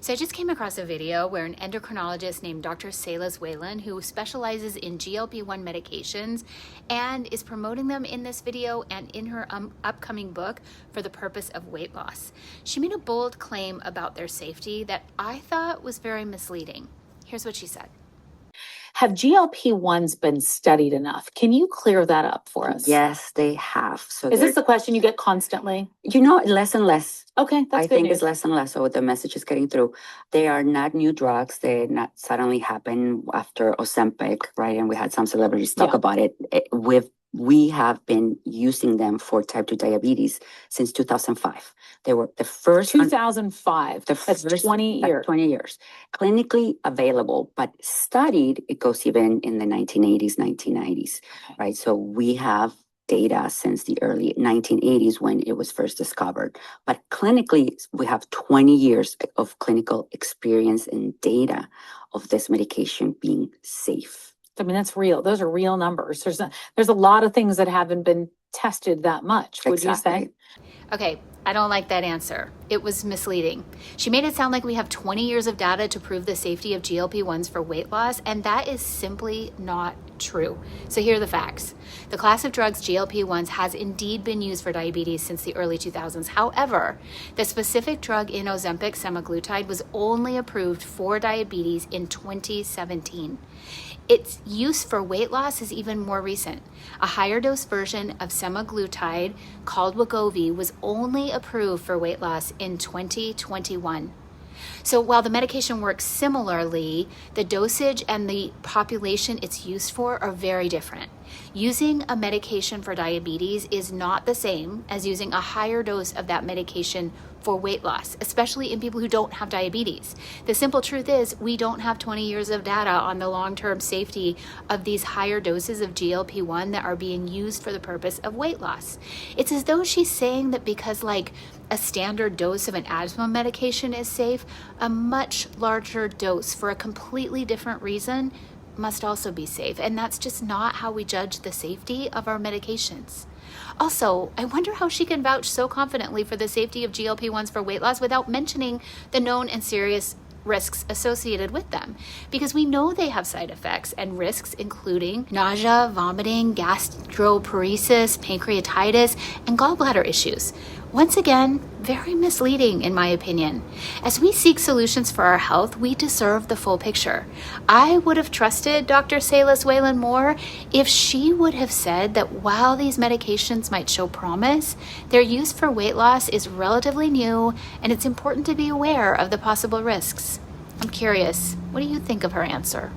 So I just came across a video where an endocrinologist named Dr. Salas-Whalen, who specializes in GLP-1 medications and is promoting them in this video and in her upcoming book for the purpose of weight loss. She made a bold claim about their safety that I thought was very misleading. Here's what she said. Have GLP-1s been studied enough? Can you clear that up for us? Yes, they have. So is this the question you get constantly? Less and less. Okay, that's I good think news. it's less and less. So the message is getting through. They are not new drugs. They not suddenly happen after Ozempic, right? And we had some celebrities talk about it. We have been using them for type 2 diabetes since 2005. They were the first. 2005. That's 20 years. 20 years. Clinically available, but studied, it goes even in the 1980s, 1990s, right? So we have data since the early 1980s when it was first discovered. But clinically, we have 20 years of clinical experience and data of this medication being safe. I mean, that's real. Those are real numbers. There's a lot of things that haven't been tested that much, would you say? Okay, I don't like that answer. It was misleading. She made it sound like we have 20 years of data to prove the safety of GLP-1s for weight loss, and that is simply not true. So here are the facts. The class of drugs GLP-1s has indeed been used for diabetes since the early 2000s. However, the specific drug in Ozempic, semaglutide, was only approved for diabetes in 2017. Its use for weight loss is even more recent. A higher dose version of semaglutide called Wegovy was only approved for weight loss in 2021. So while the medication works similarly, the dosage and the population it's used for are very different. Using a medication for diabetes is not the same as using a higher dose of that medication for weight loss, especially in people who don't have diabetes. The simple truth is we don't have 20 years of data on the long-term safety of these higher doses of GLP-1 that are being used for the purpose of weight loss. It's as though she's saying that because like a standard dose of an asthma medication is safe, a much larger dose for a completely different reason must also be safe. And that's just not how we judge the safety of our medications. Also, I wonder how she can vouch so confidently for the safety of GLP-1s for weight loss without mentioning the known and serious risks associated with them, because we know they have side effects and risks including nausea, vomiting, gastroparesis, pancreatitis, and gallbladder issues. Once again, very misleading in my opinion. As we seek solutions for our health, we deserve the full picture. I would have trusted Dr. Salas-Whalen more if she would have said that while these medications might show promise, their use for weight loss is relatively new and it's important to be aware of the possible risks. I'm curious, what do you think of her answer?